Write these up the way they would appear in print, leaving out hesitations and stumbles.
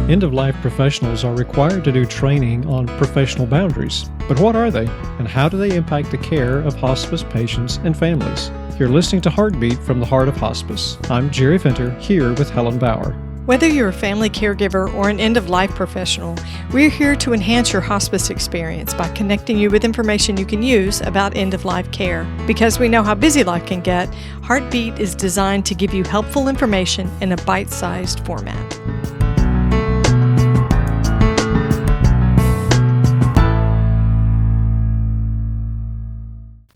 End-of-life professionals are required to do training on professional boundaries. But what are they, and how do they impact the care of hospice patients and families? You're listening to Heartbeat from the Heart of Hospice. I'm Jerry Fenter, here with Helen Bauer. Whether you're a family caregiver or an end-of-life professional, we're here to enhance your hospice experience by connecting you with information you can use about end-of-life care. Because we know how busy life can get, Heartbeat is designed to give you helpful information in a bite-sized format.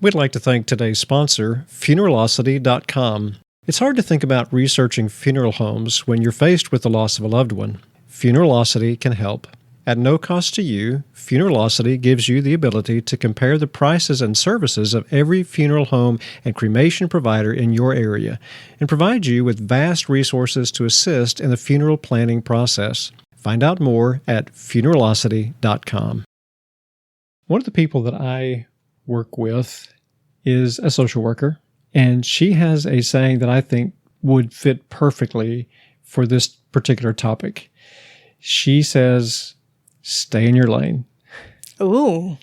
We'd like to thank today's sponsor, Funeralocity.com. It's hard to think about researching funeral homes when you're faced with the loss of a loved one. Funeralocity can help. At no cost to you, Funeralocity gives you the ability to compare the prices and services of every funeral home and cremation provider in your area and provide you with vast resources to assist in the funeral planning process. Find out more at Funeralocity.com. One of the people that I work with is a social worker, and she has a saying that I think would fit perfectly for this particular topic. She says, stay in your lane. Ooh.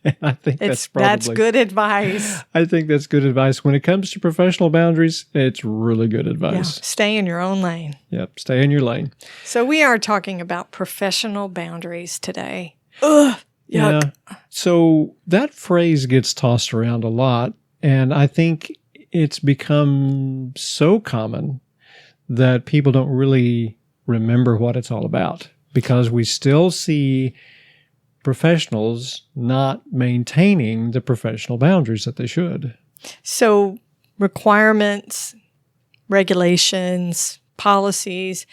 And I think that's good advice. I think that's good advice. When it comes to professional boundaries, it's really good advice. Yeah, stay in your own lane. Yep, stay in your lane. So we are talking about professional boundaries today. Ugh. Yuck. Yeah. So that phrase gets tossed around a lot, and I think it's become so common that people don't really remember what it's all about because we still see professionals not maintaining the professional boundaries that they should. So requirements, regulations, policies,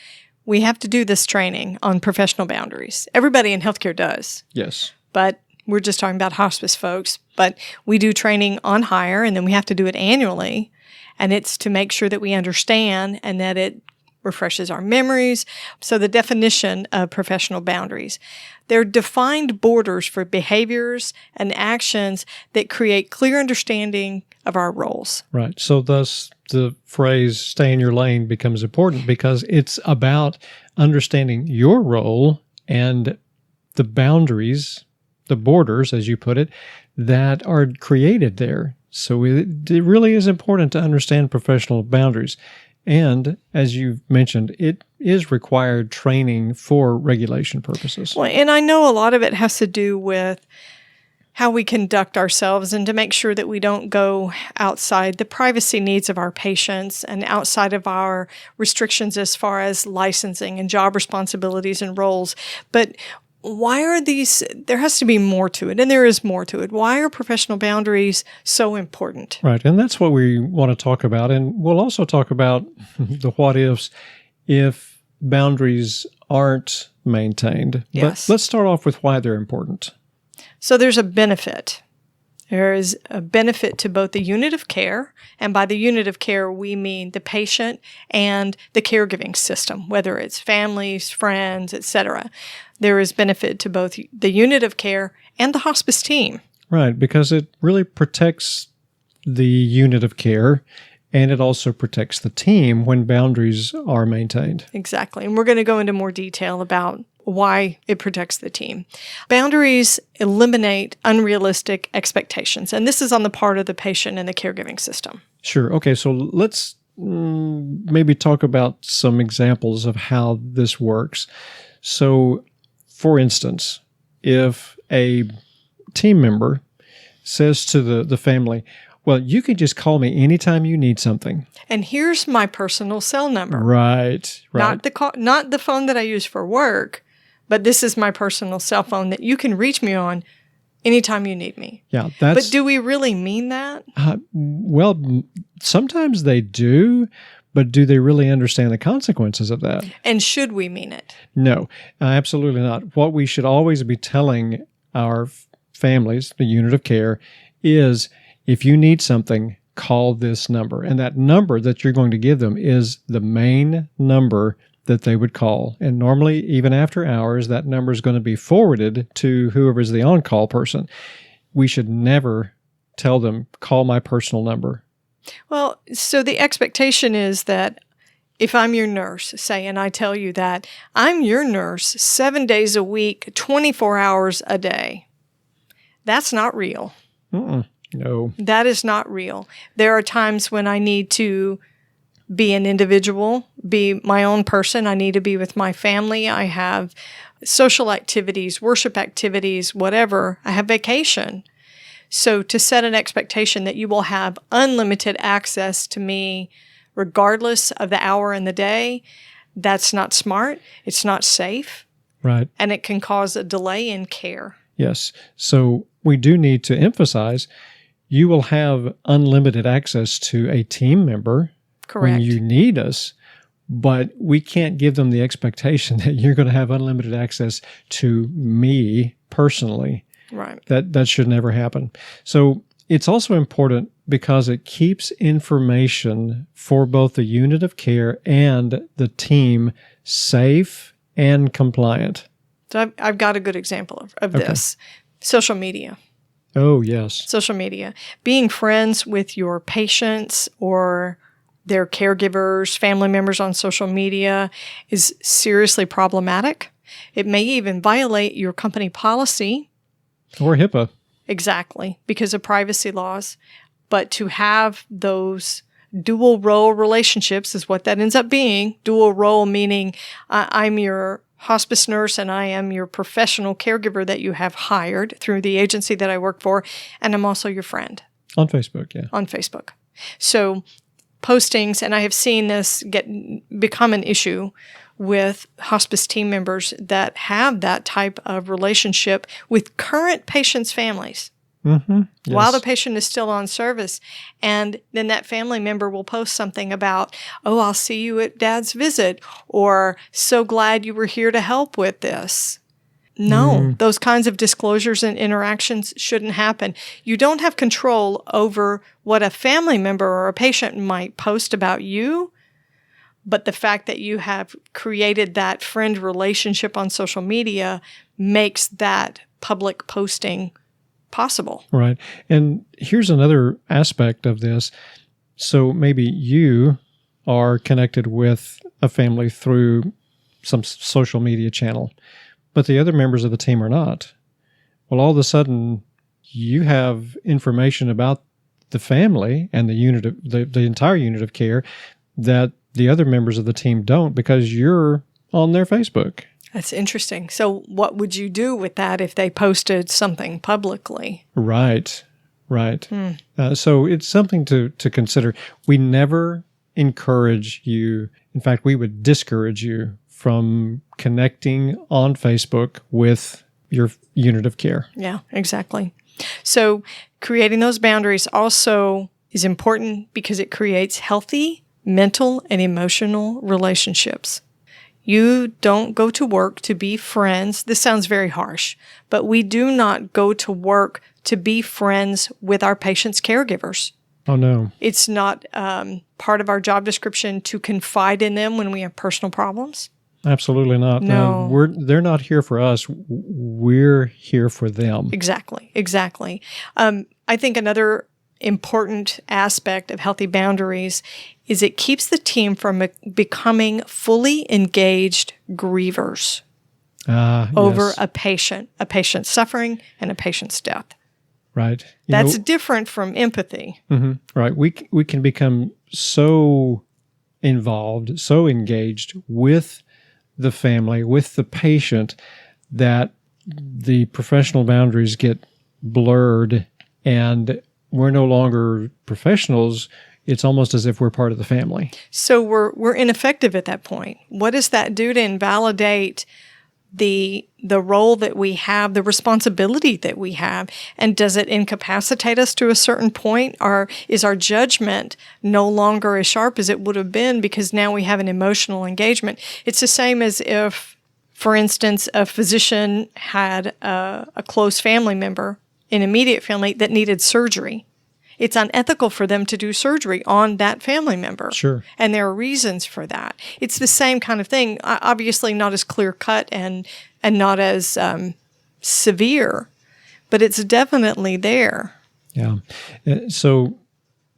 we have to do this training on professional boundaries. Everybody in healthcare does. Yes. But we're just talking about hospice folks. But we do training on hire, and then we have to do it annually. And it's to make sure that we understand and that it refreshes our memories. So the definition of professional boundaries. They're defined borders for behaviors and actions that create clear understanding of our roles. Right. So thus the phrase stay in your lane becomes important because it's about understanding your role and the boundaries, the borders, as you put it, that are created there. So it really is important to understand professional boundaries. And as you mentioned, it is required training for regulation purposes. Well, and I know a lot of it has to do with how we conduct ourselves and to make sure that we don't go outside the privacy needs of our patients and outside of our restrictions as far as licensing and job responsibilities and roles. But why are these, there has to be more to it, and there is more to it. Why are professional boundaries so important? Right, and that's what we want to talk about. And we'll also talk about the what ifs if boundaries aren't maintained. Yes. But let's start off with why they're important. So there's a benefit. There is a benefit to both the unit of care, and by the unit of care, we mean the patient and the caregiving system, whether it's families, friends, etc. There is benefit to both the unit of care and the hospice team. Right, because it really protects the unit of care, and it also protects the team when boundaries are maintained. Exactly, and we're going to go into more detail about why it protects the team. Boundaries eliminate unrealistic expectations, and this is on the part of the patient and the caregiving system. Sure. Okay, so let's maybe talk about some examples of how this works. So, for instance, if a team member says to the family, well, you can just call me anytime you need something. And here's my personal cell number. Right. Not the phone that I use for work, but this is my personal cell phone that you can reach me on anytime you need me. Yeah, but do we really mean that? Well, sometimes they do, but do they really understand the consequences of that? And should we mean it? No, absolutely not. What we should always be telling our families, the unit of care, is if you need something, call this number. And that number that you're going to give them is the main number that they would call. And normally, even after hours, that number is going to be forwarded to whoever's the on-call person. We should never tell them, call my personal number. Well, so the expectation is that if I'm your nurse, say, and I tell you that I'm your nurse 7 days a week, 24 hours a day, that's not real. No. That is not real. There are times when I need to be an individual, be my own person. I need to be with my family. I have social activities, worship activities, whatever. I have vacation. So to set an expectation that you will have unlimited access to me regardless of the hour in the day, that's not smart. It's not safe. Right. And it can cause a delay in care. Yes. So we do need to emphasize you will have unlimited access to a team member Correct. when you need us, but we can't give them the expectation that you're going to have unlimited access to me personally. Right. That should never happen. So it's also important because it keeps information for both the unit of care and the team safe and compliant. So I've got a good example of this. Social media. Oh, yes. Social media. Being friends with your patients or their caregivers, family members on social media is seriously problematic. It may even violate your company policy. Or HIPAA. Exactly, because of privacy laws. But to have those dual role relationships is what that ends up being. Dual role meaning I'm your hospice nurse and I am your professional caregiver that you have hired through the agency that I work for, and I'm also your friend. On Facebook, yeah. On Facebook. So postings, and I have seen this become an issue with hospice team members that have that type of relationship with current patients' families. Mm-hmm. Yes. While the patient is still on service. And then that family member will post something about, oh, I'll see you at Dad's visit, or so glad you were here to help with this. No, those kinds of disclosures and interactions shouldn't happen. You don't have control over what a family member or a patient might post about you, but the fact that you have created that friend relationship on social media makes that public posting possible. Right. And here's another aspect of this. So maybe you are connected with a family through some social media channel, but the other members of the team are not. Well, all of a sudden, you have information about the family and the unit of the entire unit of care that the other members of the team don't because you're on their Facebook. That's interesting. So what would you do with that if they posted something publicly? Right. So it's something to consider. We never encourage you. In fact, we would discourage you from connecting on Facebook with your unit of care. Yeah, exactly. So creating those boundaries also is important because it creates healthy mental and emotional relationships. You don't go to work to be friends. This sounds very harsh, but we do not go to work to be friends with our patients' caregivers. Oh, no. It's not part of our job description to confide in them when we have personal problems. Absolutely not. No. They're not here for us. We're here for them. Exactly. I think another important aspect of healthy boundaries is it keeps the team from becoming fully engaged grievers over a patient's suffering and a patient's death. Right. That's different from empathy. Mm-hmm. Right. We can become so involved, so engaged with the family, with the patient, that the professional boundaries get blurred and we're no longer professionals. It's almost as if we're part of the family. So we're ineffective at that point. What does that do to invalidate the role that we have, the responsibility that we have? And does it incapacitate us to a certain point? Or is our judgment no longer as sharp as it would have been because now we have an emotional engagement? It's the same as if, for instance, a physician had a close family member, an immediate family, that needed surgery. It's unethical for them to do surgery on that family member. Sure. And there are reasons for that. It's the same kind of thing, obviously not as clear-cut and not as severe, but it's definitely there. Yeah. So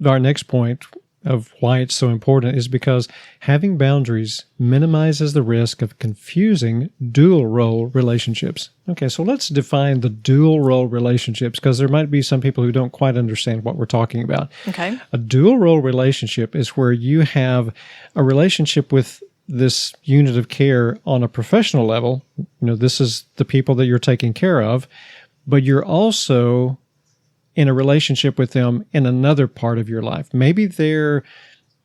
our next point of why it's so important is because having boundaries minimizes the risk of confusing dual role relationships. Okay, so let's define the dual role relationships because there might be some people who don't quite understand what we're talking about. Okay. A dual role relationship is where you have a relationship with this unit of care on a professional level. This is the people that you're taking care of, but you're also in a relationship with them in another part of your life. Maybe they're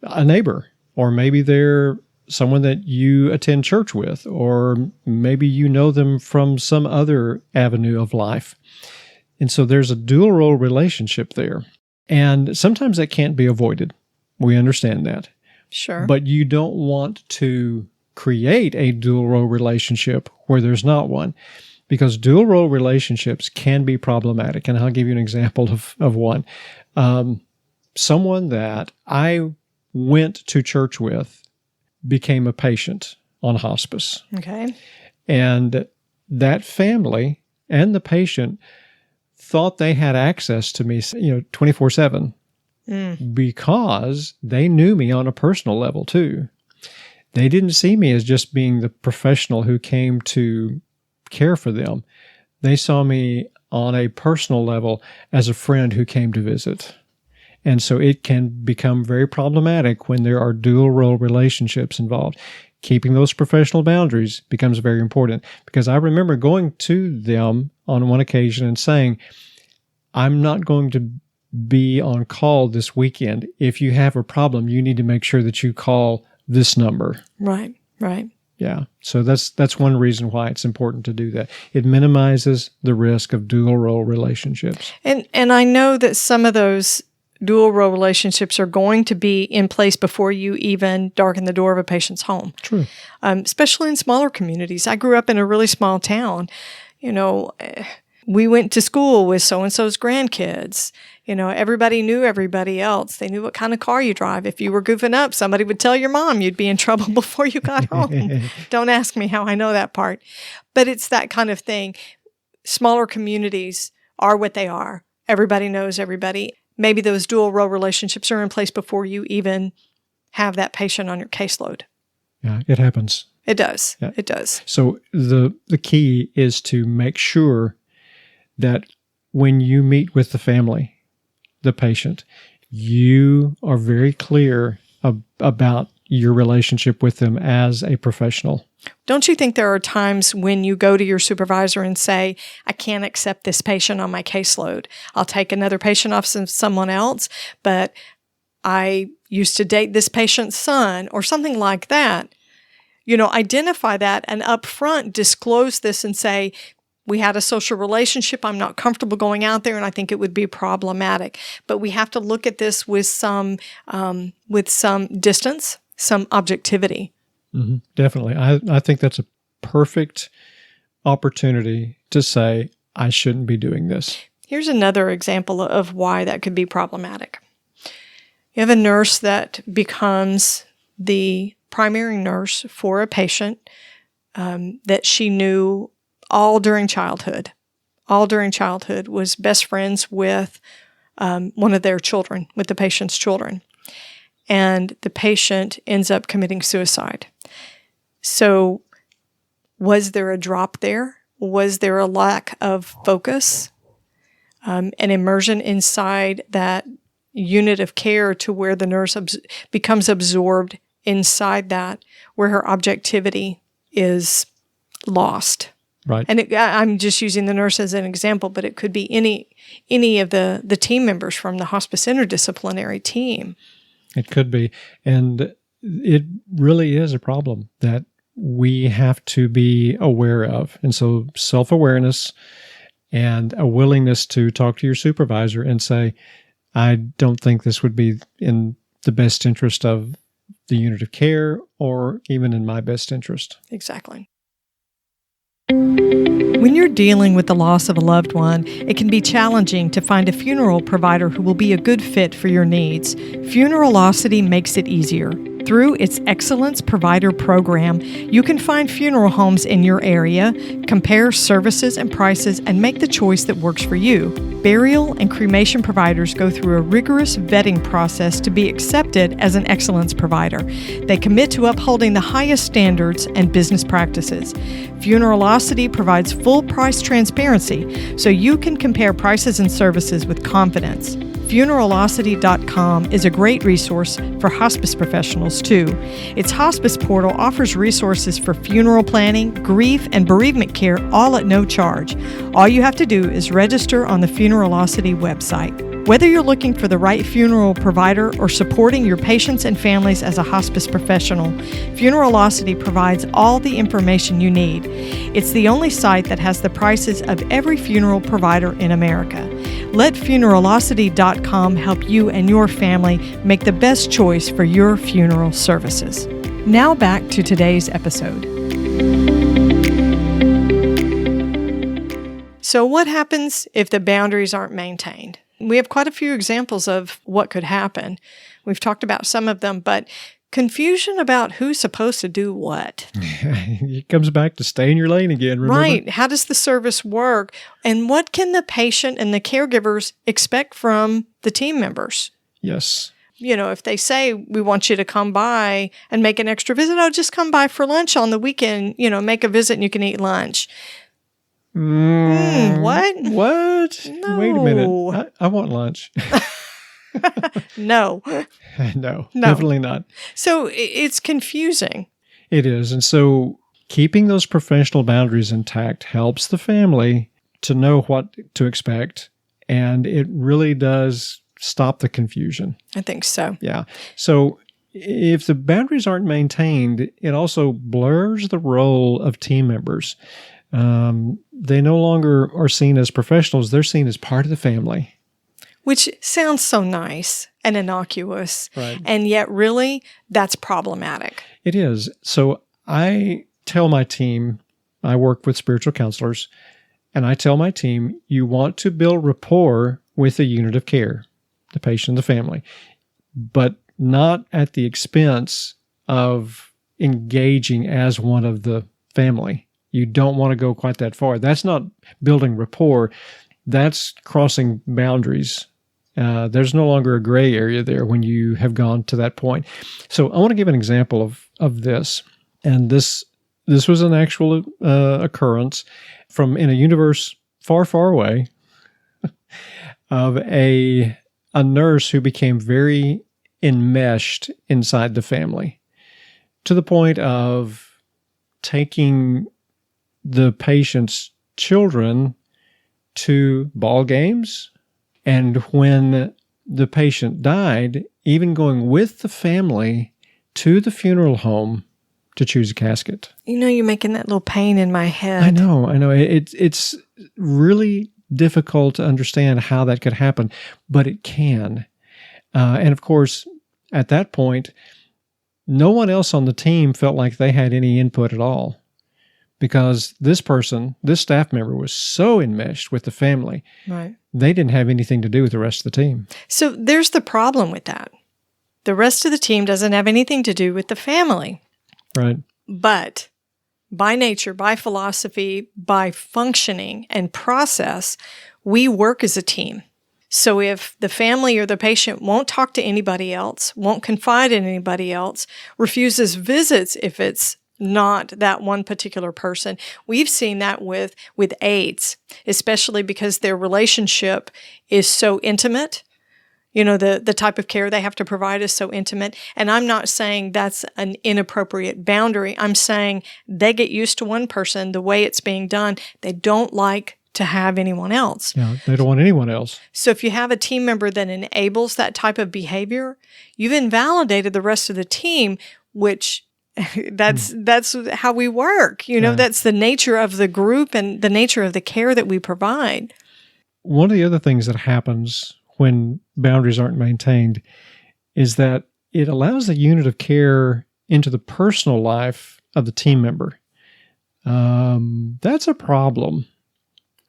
a neighbor, or maybe they're someone that you attend church with, or maybe you know them from some other avenue of life. And so there's a dual role relationship there. And sometimes that can't be avoided. We understand that. Sure. But you don't want to create a dual role relationship where there's not one. Because dual role relationships can be problematic. And I'll give you an example of one. Someone that I went to church with became a patient on hospice. Okay. And that family and the patient thought they had access to me, 24/7 because they knew me on a personal level too. They didn't see me as just being the professional who came to care for them. They saw me on a personal level as a friend who came to visit. And so it can become very problematic when there are dual role relationships involved. Keeping those professional boundaries becomes very important because I remember going to them on one occasion and saying, I'm not going to be on call this weekend. If you have a problem, you need to make sure that you call this number. Right. Yeah. So that's one reason why it's important to do that. It minimizes the risk of dual role relationships. And I know that some of those dual role relationships are going to be in place before you even darken the door of a patient's home. True. Especially in smaller communities. I grew up in a really small town. We went to school with so-and-so's grandkids. Everybody knew everybody else. They knew what kind of car you drive. If you were goofing up, somebody would tell your mom you'd be in trouble before you got home. Don't ask me how I know that part. But it's that kind of thing. Smaller communities are what they are. Everybody knows everybody. Maybe those dual role relationships are in place before you even have that patient on your caseload. Yeah, it happens. It does. Yeah. It does. So the key is to make sure that when you meet with the family, the patient, you are very clear about your relationship with them as a professional. Don't you think there are times when you go to your supervisor and say, I can't accept this patient on my caseload. I'll take another patient off someone else, but I used to date this patient's son or something like that. Identify that and upfront disclose this and say, we had a social relationship. I'm not comfortable going out there, and I think it would be problematic. But we have to look at this with some distance, some objectivity. Mm-hmm. Definitely. I think that's a perfect opportunity to say, I shouldn't be doing this. Here's another example of why that could be problematic. You have a nurse that becomes the primary nurse for a patient that she knew all during childhood, was best friends with one of their children, with the patient's children. And the patient ends up committing suicide. So was there a drop there? Was there a lack of focus, an immersion inside that unit of care to where the nurse becomes absorbed inside that, where her objectivity is lost? Right. And I'm just using the nurse as an example, but it could be any of the team members from the hospice interdisciplinary team. It could be. And it really is a problem that we have to be aware of. And so self-awareness and a willingness to talk to your supervisor and say, I don't think this would be in the best interest of the unit of care or even in my best interest. Exactly. When you're dealing with the loss of a loved one, it can be challenging to find a funeral provider who will be a good fit for your needs. Funeralocity makes it easier. Through its Excellence Provider Program, you can find funeral homes in your area, compare services and prices, and make the choice that works for you. Burial and cremation providers go through a rigorous vetting process to be accepted as an excellence provider. They commit to upholding the highest standards and business practices. Funeralocity provides full price transparency so you can compare prices and services with confidence. Funeralocity.com is a great resource for hospice professionals, too. Its hospice portal offers resources for funeral planning, grief, and bereavement care, all at no charge. All you have to do is register on the Funeralocity website. Whether you're looking for the right funeral provider or supporting your patients and families as a hospice professional, Funeralocity provides all the information you need. It's the only site that has the prices of every funeral provider in America. Let Funeralocity.com help you and your family make the best choice for your funeral services. Now back to today's episode. So what happens if the boundaries aren't maintained? We have quite a few examples of what could happen. We've talked about some of them, but confusion about who's supposed to do what. It comes back to stay in your lane again, remember? Right. How does the service work? And what can the patient and the caregivers expect from the team members? Yes. You know, if they say, we want you to come by and make an extra visit, oh, just come by for lunch on the weekend, make a visit and you can eat lunch. What? What? No. Wait a minute. I want lunch. No. No, definitely not. So it's confusing. It is. And so keeping those professional boundaries intact helps the family to know what to expect. And it really does stop the confusion. I think so. Yeah. So if the boundaries aren't maintained, it also blurs the role of team members. They no longer are seen as professionals. They're seen as part of the family. Which sounds so nice and innocuous. Right. And yet really that's problematic. It is. So I tell my team, I work with spiritual counselors, and I tell my team, you want to build rapport with the unit of care, the patient and the family, but not at the expense of engaging as one of the family. You don't want to go quite that far. That's not building rapport. That's crossing boundaries. There's no longer a gray area there when you have gone to that point. So I want to give an example of this. And this was an actual occurrence from in a universe far, far away of a nurse who became very enmeshed inside the family to the point of taking the patient's children to ball games, and when the patient died, even going with the family to the funeral home to choose a casket. You're making that little pain in my head. I know. It's really difficult to understand how that could happen, but it can. And of course, at that point, no one else on the team felt like they had any input at all. Because this staff member was so enmeshed with the family, right? They didn't have anything to do with the rest of the team. So there's the problem with that. The rest of the team doesn't have anything to do with the family. Right. But by nature, by philosophy, by functioning and process, we work as a team. So if the family or the patient won't talk to anybody else, won't confide in anybody else, refuses visits if it's not that one particular person. We've seen that with aides, especially because their relationship is so intimate. The type of care they have to provide is so intimate. And I'm not saying that's an inappropriate boundary. I'm saying they get used to one person, the way it's being done. They don't like to have anyone else. Yeah, they don't want anyone else. So if you have a team member that enables that type of behavior, you've invalidated the rest of the team, which that's how we work. That's the nature of the group and the nature of the care that we provide. One of the other things that happens when boundaries aren't maintained is that it allows the unit of care into the personal life of the team member. That's a problem.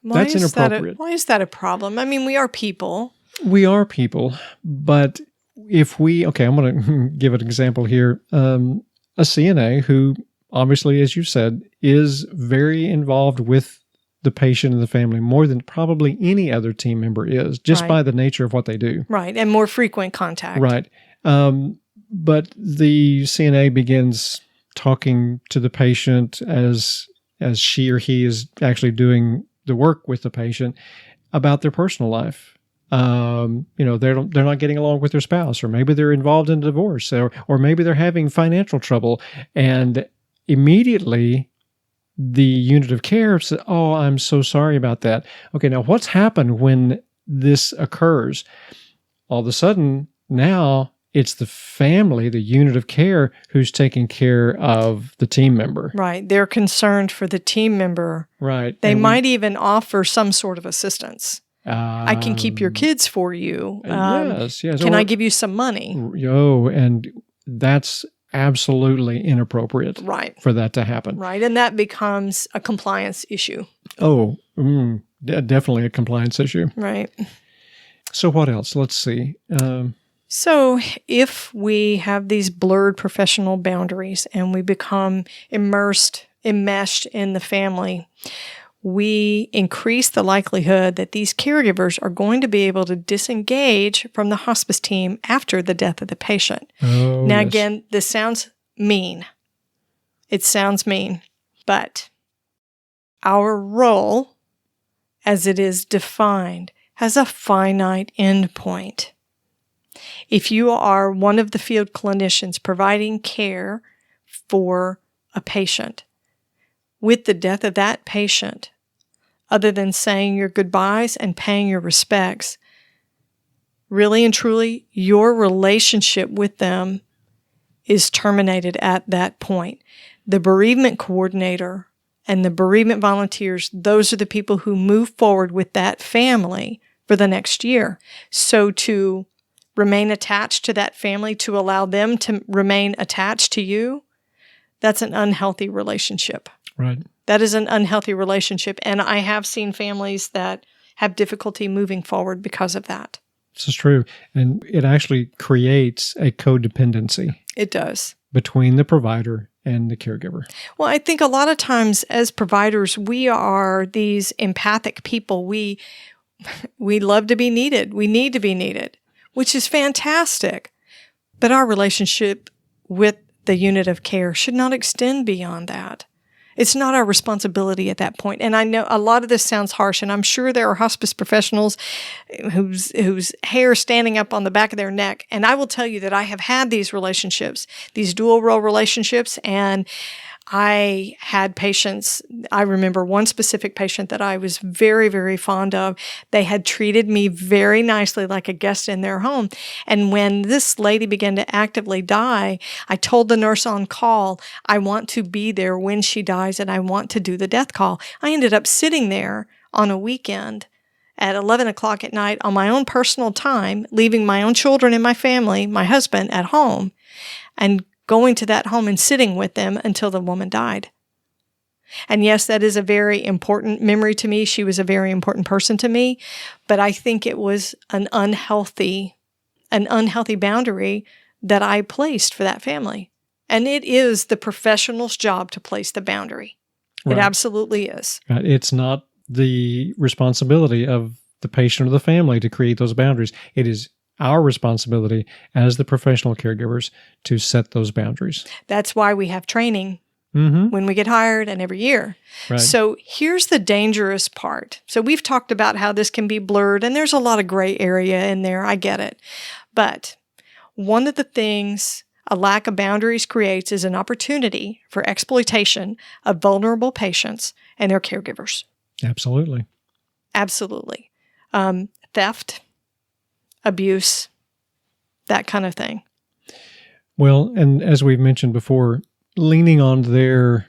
That's inappropriate. Why is that a problem? I mean, we are people. We are people, but I'm going to give an example here. A CNA who, obviously, as you said, is very involved with the patient and the family more than probably any other team member is, just by the nature of what they do. Right, and more frequent contact. Right. But the CNA begins talking to the patient as she or he is actually doing the work with the patient about their personal life. They're not getting along with their spouse, or maybe they're involved in a divorce, or maybe they're having financial trouble, and immediately the unit of care says, "Oh, I'm so sorry about that." Okay, now what's happened when this occurs? All of a sudden, now it's the family, the unit of care, who's taking care of the team member. Right. They're concerned for the team member. Right. They might even offer some sort of assistance. I can keep your kids for you. Yes. Can I give you some money? And that's absolutely inappropriate for that to happen. Right. And that becomes a compliance issue. Oh, definitely a compliance issue. Right. So what else? Let's see. So if we have these blurred professional boundaries and we become enmeshed in the family, we increase the likelihood that these caregivers are going to be able to disengage from the hospice team after the death of the patient. Now, again, this sounds mean. It sounds mean, but our role, as it is defined, has a finite endpoint. If you are one of the field clinicians providing care for a patient, with the death of that patient, other than saying your goodbyes and paying your respects, really and truly, your relationship with them is terminated at that point. The bereavement coordinator and the bereavement volunteers, those are the people who move forward with that family for the next year. So to remain attached to that family, to allow them to remain attached to you, that's an unhealthy relationship. Right. That is an unhealthy relationship. And I have seen families that have difficulty moving forward because of that. This is true. And it actually creates a codependency. It does. Between the provider and the caregiver. Well, I think a lot of times as providers, we are these empathic people. We love to be needed. We need to be needed, which is fantastic. But our relationship with the unit of care should not extend beyond that. It's not our responsibility at that point. And I know a lot of this sounds harsh, and I'm sure there are hospice professionals whose hair is standing up on the back of their neck. And I will tell you that I have had these relationships, these dual role relationships, and I had patients. I remember one specific patient that I was very, very fond of. They had treated me very nicely like a guest in their home. And when this lady began to actively die, I told the nurse on call, I want to be there when she dies and I want to do the death call. I ended up sitting there on a weekend at 11 o'clock at night on my own personal time, leaving my own children and my family, my husband, at home, and going to that home and sitting with them until the woman died. And yes, that is a very important memory to me. She was a very important person to me, but I think it was an unhealthy boundary that I placed for that family. And it is the professional's job to place the boundary. Right. It absolutely is. Right. It's not the responsibility of the patient or the family to create those boundaries. It is our responsibility as the professional caregivers to set those boundaries. That's why we have training when we get hired and every year. Right. So here's the dangerous part. So we've talked about how this can be blurred, and there's a lot of gray area in there. I get it. But one of the things a lack of boundaries creates is an opportunity for exploitation of vulnerable patients and their caregivers. Absolutely. Absolutely. Theft, abuse, that kind of thing. Well, and as we've mentioned before, leaning on their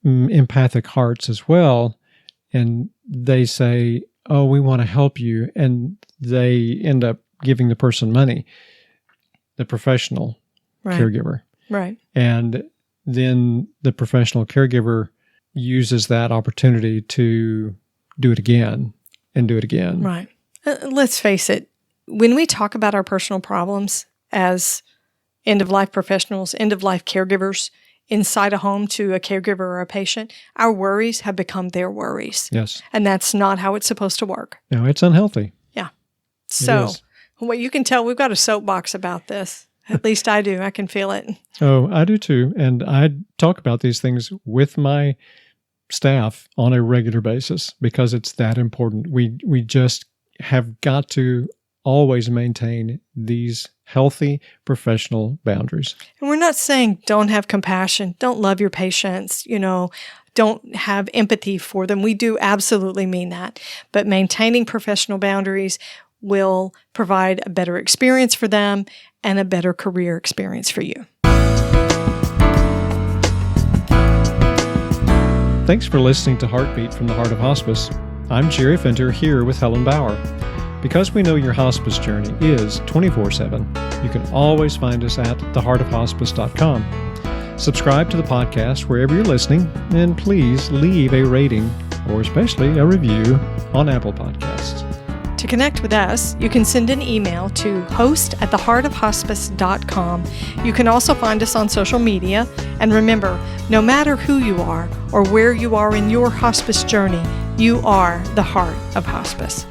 empathic hearts as well, and they say, oh, we want to help you, and they end up giving the person money, the professional caregiver. Right. And then the professional caregiver uses that opportunity to do it again and do it again. Right. Let's face it. When we talk about our personal problems as end-of-life professionals, end-of-life caregivers inside a home to a caregiver or a patient, our worries have become their worries. Yes. And that's not how it's supposed to work. No, it's unhealthy. Yeah. So, well, you can tell we've got a soapbox about this. At least I do. I can feel it. Oh, I do too. And I talk about these things with my staff on a regular basis because it's that important. We just have got to always maintain these healthy professional boundaries. And we're not saying don't have compassion, don't love your patients, don't have empathy for them. We do absolutely mean that. But maintaining professional boundaries will provide a better experience for them and a better career experience for you. Thanks for listening to Heartbeat from the Heart of Hospice. I'm Jerry Fenter here with Helen Bauer. Because we know your hospice journey is 24/7, you can always find us at theheartofhospice.com. Subscribe to the podcast wherever you're listening, and please leave a rating or especially a review on Apple Podcasts. To connect with us, you can send an email to host@theheartofhospice.com. You can also find us on social media. And remember, no matter who you are or where you are in your hospice journey, you are the heart of hospice.